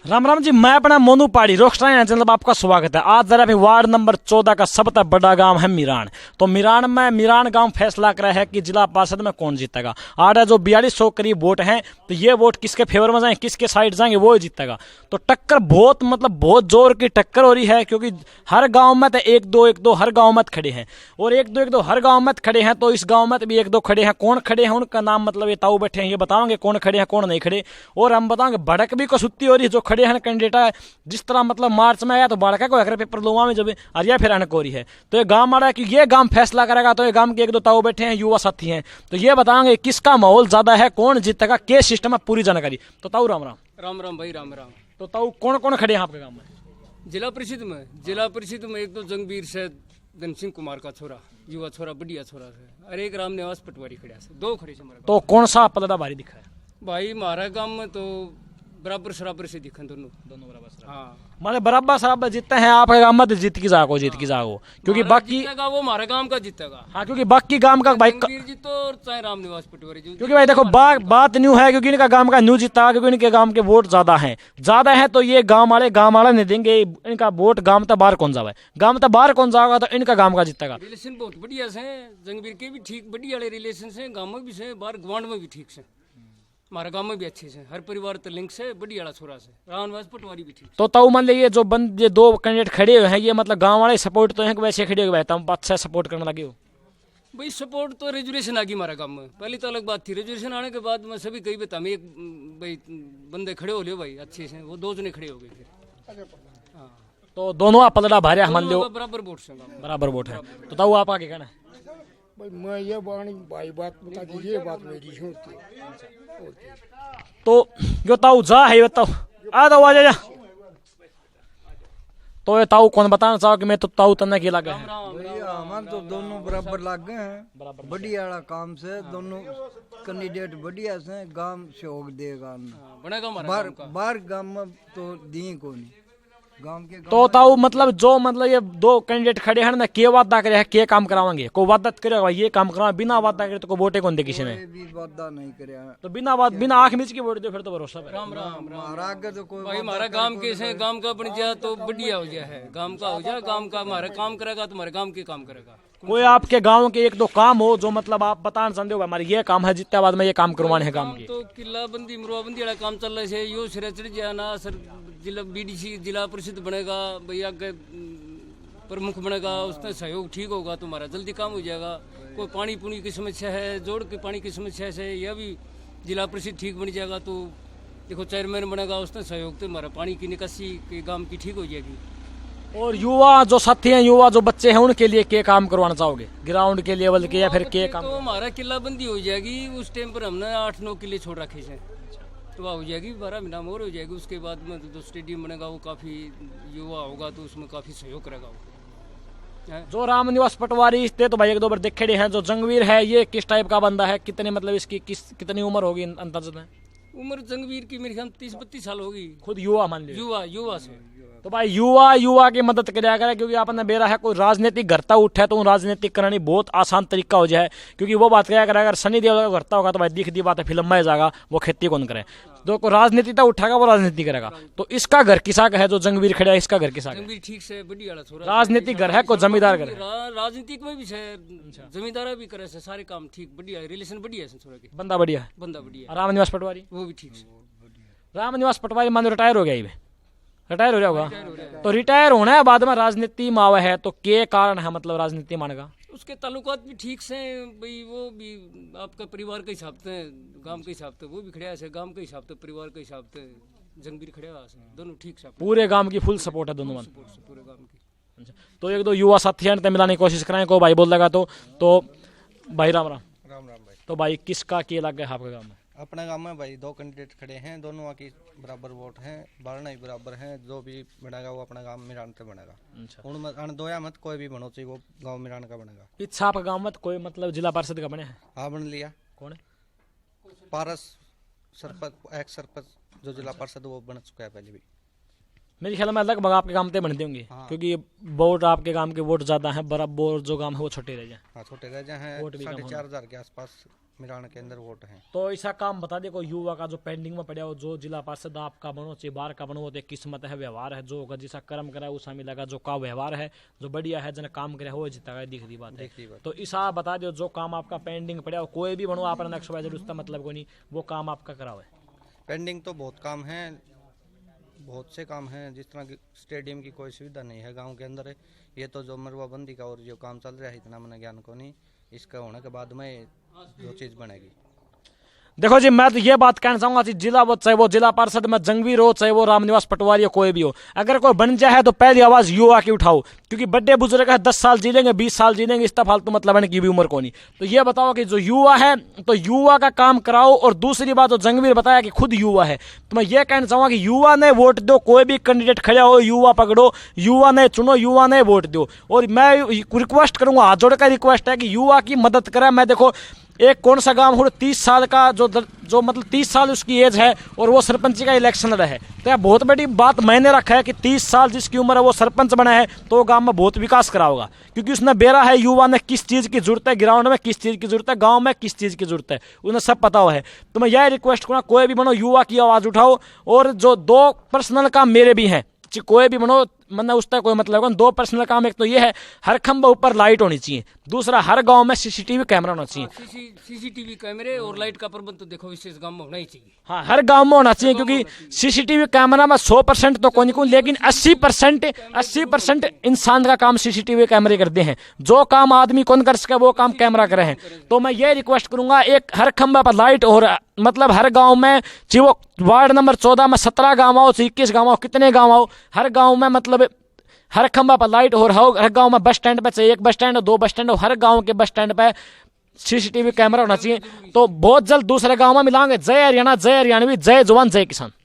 राम राम जी, मैं अपना मोनू पहाड़ी रोकस्टार चैनल पर आपका स्वागत है। आज जरा भी वार्ड नंबर 14 का सबसे बड़ा गांव है मीरान। तो मीरान गांव फैसला करा है कि जिला पार्षद में कौन जीतेगा। आज जो 4200 करीब वोट हैं, तो ये वोट किसके फेवर में जाएंगे, किसके साइड जाएंगे, वो जीतेगा। तो टक्कर बहुत जोर की टक्कर हो रही है, क्योंकि हर गाँव में तो एक दो हर गाँव में खड़े हैं, और एक दो हर गाँव में खड़े हैं। तो इस गाँव में भी एक दो खड़े हैं। कौन खड़े हैं उनका नाम मतलब ये ताऊ बैठे हैं, ये बताओगे कौन खड़े हैं कौन नहीं खड़े। और हम बताओगे भड़क भी को सुत्ती हो रही है जो खड़े हैं कैंडिडेट है। जिस तरह मतलब मार्च में आया तो बाड़का को अगर पेपर लुआ में जब अरिया फिर अनक हो रही है। तो ये गांव आ रहा है कि ये गांव फैसला करेगा। तो ये गांव के एक दो ताऊ बैठे हैं, युवा साथी हैं, तो ये बताएंगे किसका माहौल ज्यादा है, कौन जीतेगा, के सिस्टम है, पूरी जानकारी। तो ताऊ राम राम। राम राम भाई, राम राम। तो ताऊ कौन कौन खड़े हैं आपके गांव में? जिला परिषद में एक तो जंगवीर से धन सिंह कुमार का छोरा, युवा छोरा, बढ़िया छोरा है, और एक राम निवास पटवारी खड़े से, दो खड़े से हमारे। तो कौन सा पलड़ा भारी दिखा है भाई? हमारा गांव में तो बराबर से दिखन दोनों बराबर। हाँ, माने बराबर जीतते हैं आपके गांव में, जीत की जाओ क्योंकि बाकी वो हमारे गांव का जीतेगा। हाँ, क्योंकि बाकी गांव का भाई जीतो और चाहे राम निवास पटवारी जी, क्योंकि भाई देखो बात न्यू है, क्योंकि इनका गांव का न्यू जीता, क्योंकि इनके गांव के वोट ज्यादा हैं तो ये गांव वाले नहीं देंगे इनका वोट। गांव तक बाहर कौन जाएगा तो इनका गांव का जीतेगा। रिलेशन बहुत बढ़िया से, जंगवीर के भी ठीक बढ़िया रिलेशन से, गाँव में भी से, बाहर गवांड में भी ठीक से, हमारे गांव में भी अच्छे से, हर परिवार तो लिंक से, बढ़िया छोरा से, रामनिवास पटवारी भी ठीक। तो ताऊ मान लीजिए ये दो कैंडिडेट खड़े हुए हैं, ये मतलब गांव वाले सपोर्ट तो हैं कि वैसे खड़े हुए तुम अच्छा सपोर्ट करने लगे हो? भाई सपोर्ट तो रिजर्वेशन आ गई हमारे गांव में, पहले तो अलग बात थी। रिजर्वेशन आने के बाद में सभी कही बता, एक भाई बंदे खड़े हो लियो भाई अच्छे से, वो दो जने खड़े हो गए फिर। हाँ, तो दोनों आप पलड़ा भारे मान लो बराबर वोट है। तो ताऊ आप आगे कहना है भाई, मैं ये भाई बात बता दी, ये बात मेरी होती है। तो जो ताऊ जा है बताओ, आ जा। तो ये ताऊ कौन बताना चाहो कि मैं तो ताऊ तना की लगा है? हम तो दोनों बराबर लागे हैं, बढ़िया वाला काम से, दोनों कैंडिडेट बढ़िया से, गांव सहयोग देगा। बाहर गांव में तो दी को नहीं, गांव के तो ताऊ मतलब जो मतलब ये दो कैंडिडेट खड़े हैं ना, के वादा करे है, के काम करावाएंगे, को वादा करेगा ये काम करावा, बिना वादा करे तो को वोटे कौन दे किसी ने भी वादा नहीं करे। तो बिना आंख मीच के वोट दे फिर तो भरोसा है। राम राम राम। आगे तो कोई भाई हमारा गांव के से, गांव का बन जाए तो बढ़िया हो जाए, है गांव का हो जाए, गांव का हमारा काम करेगा तो हमारे गांव के काम करेगा। कोई आपके गांव के एक दो काम हो जो मतलब आप बताना चाहते हो हमारे ये काम है, जितने बाद में ये काम करवाने हैं गांव के। तो किला बंदी मुरुआबंदी वाला काम चल रहा है, यो सिरा चढ़ जाना सर, जिला बीडीसी जिला परिषद बनेगा भैया के प्रमुख बनेगा, उसमें सहयोग ठीक होगा तो हमारा जल्दी काम हो जाएगा। कोई पानी पुनी की समस्या है, जोड़ के पानी की समस्या से, यह भी जिला परिषद ठीक बन जाएगा तो देखो चेयरमैन बनेगा, उसमें सहयोग तो हमारा पानी की निकासी के गाँव की ठीक हो जाएगी। और युवा जो साथी हैं, युवा जो बच्चे हैं, उनके लिए क्या काम करवाना चाहोगे, ग्राउंड के लेवल के या फिर क्या काम? तो हमारा किला बंदी हो जाएगी, उस टाइम पर हमने 8-9 किले छोड़ रखे हैं, तो वह हो जाएगी 12 महीना और हो जाएगी। उसके बाद में जो स्टेडियम बनेगा वो काफ़ी युवा होगा तो उसमें काफ़ी सहयोग करेगा। जो राम निवास पटवारी थे तो भाई एक दो बार देखे हैं, जो जंगवीर है ये किस टाइप का बंदा है, कितने मतलब इसकी कितनी उम्र होगी अंदाजन है? उम्र जंगवीर की मेरे ख्याल 30-32 साल होगी। खुद युवा मान लो, युवा से। तो भाई युवा की मदद कराया करे, क्योंकि आपने बेरा है कोई राजनीतिक घरता उठे तो राजनीतिक करनी बहुत आसान तरीका हो जाए। क्योंकि वो बात क्या करे, अगर सनी देओल का घरता होगा तो भाई दिख दी बात है, फिल्म में जाएगा, वो खेती कौन करे। जो को राजनीति तो उठाएगा वो राजनीति करेगा। तो इसका घर किसा का है जो जंगवीर खड़ा है, इसका घर किसा का है? ठीक से बढ़िया छोरा, राजनीतिक घर है कोई जमींदार घर है? राजनीतिक में भी जमींदार भी करे से, सारे काम ठीक बढ़िया, रिलेशन बढ़िया है छोरा के, बंदा बढ़िया है। राम निवास पटवारी वो भी ठीक से। राम निवास पटवारी मान लो रिटायर हो गया, रिटायर हो रहा होगा। तो रिटायर होना है बाद में राजनीति में आवा है, तो क्या कारण है मतलब राजनीति मान का? उसके ताल्लुकात भी ठीक से भाई, वो भी आपका परिवार के हिसाब से, गांव के हिसाब से वो भी खड़ा है, गांव के हिसाब से, परिवार के हिसाब से जंगवीर खड़े है, दोनों ठीक से, पूरे गांव की फुल सपोर्ट है दोनों पूरे गांव की। अच्छा, तो एक दो युवा साथी हैं मिलाने की कोशिश कराएं, को भाई बोल लगा तो भाई राम राम। राम राम भाई। तो भाई किसका क्या लग गया आपके गाँव में? अपने गांव में भाई दो कैंडिडेट खड़े हैं, दोनों की बराबर वोट हैं, बारना ही बराबर हैं, जो भी बनेगा वो अपना गांव मिरान से बनेगा। अच्छा, उनमें दोया मत कोई भी बनो चाहिए, वो गांव मिरान का बनेगा। इच्छा आपका गाँव में कोई मतलब जिला पार्षद का बने हैं? हाँ बन लिया। कौन है? पारस सरपंच, एक्स सरपंच जो जिला पार्षद वो बन चुका है पहले भी। मेरे ख्याल में लगभग आपके गांव से बनते होंगे। हाँ। क्योंकि वोट आपके गांव के वोट ज्यादा हैं, बराबर जो गांव है वो छोटे रह जाए। हाँ छोटे रह जाए हैं, 4,500 के आसपास मिरान के अंदर वोट हैं। तो ऐसा काम बता दे कोई युवा का जो पेंडिंग में पड़ा हो, जो जिला पार्षद आपका बनो चाहे बाहर का बनो, वो तो एक किस्मत है, व्यवहार है, जो होगा जैसा कर्म करा उसा मिलेगा, जो का व्यवहार है जो बढ़िया है, जन काम करे वो जीता है, दिख दी बात है। तो ऐसा बता दो जो काम आपका पेंडिंग पड़ा हो, कोई भी बनो आपने नक्श उसका मतलब कोई नहीं, वो काम आपका कराओ है। पेंडिंग तो बहुत काम है, बहुत से काम हैं, जिस तरह की स्टेडियम की कोई सुविधा नहीं है गांव के अंदर। ये तो जो मरवाबंदी का और जो काम चल रहा है इतना मैंने ज्ञान को नहीं, इसका होने के बाद में जो चीज़ बनेगी। देखो जी, मैं तो ये बात कहना चाहूंगा कि जिला वो चाहे वो जिला पार्षद में जंगवीर हो, चाहे वो रामनिवास पटवारी हो, कोई भी हो, अगर कोई बन जाए तो पहली आवाज युवा की उठाओ, क्योंकि बड़े बुजुर्ग है 10 साल जी लेंगे 20 साल जी लेंगे, इसका फालतू मतलब है की भी उम्र को नहीं। तो ये बताओ कि जो युवा है तो युवा का काम कराओ। और दूसरी बात जो जंगवीर बताया कि खुद युवा है, तो मैं ये कहना चाहूंगा कि युवा ने वोट दो, कोई भी कैंडिडेट खड़ा हो युवा पकड़ो, युवा ने चुनो, युवा ने वोट दो। और मैं रिक्वेस्ट करूंगा, हाथ जोड़कर रिक्वेस्ट है कि युवा की मदद करें। मैं देखो एक कौन सा गांव हो 30 साल का जो मतलब 30 साल उसकी एज है और वो सरपंच का इलेक्शन लड़ा है, तो यह बहुत बड़ी बात मैंने रखा है कि 30 साल जिसकी उम्र है वो सरपंच बना है, तो गांव में बहुत विकास कराओगा, क्योंकि उसने बेरा है युवा ने किस चीज़ की जरूरत है, ग्राउंड में किस चीज़ की जरूरत है, गांव में किस चीज़ की जरूरत है, उन्हें सब पता हुआ है। तो मैं यह रिक्वेस्ट करूँगा कोई भी बनो युवा की आवाज़ उठाओ। और जो 2 पर्सनल काम मेरे भी हैं, कोई भी बनो मतलब उसका कोई मतलब नहीं, 2 पर्सनल काम, एक तो ये है हर खंभा ऊपर लाइट होनी चाहिए, दूसरा हर गांव में सीसीटीवी कैमरा होना चाहिए। सीसीटीवी कैमरे और लाइट का प्रबंध तो देखो विशेष गांव में होना ही चाहिए। हाँ, हर गांव में होना चाहिए, क्योंकि सीसीटीवी कैमरा में 100% तो कोई नहीं, लेकिन 80% इंसान का काम सीसीटीवी कैमरे करते हैं। जो काम आदमी कौन कर सके वो काम कैमरा करे हैं। तो मैं ये रिक्वेस्ट करूंगा एक हर खंभा पर लाइट, और मतलब हर गाँव में चाहे वो वार्ड नंबर 14 में 17 गाँव आओ, 21 गाँव आओ, कितने गाँव आओ, हर गाँव में मतलब हर खंभा पर लाइट हो, हर गांव में बस स्टैंड पे चाहिए, 1 बस स्टैंड 2 बस स्टैंड, हर गांव के बस स्टैंड पे सीसीटीवी कैमरा होना चाहिए। तो बहुत जल्द दूसरे गांव में मिलांगे। जय हरियाणा, जय हरियाणवी, जय जवान, जय किसान।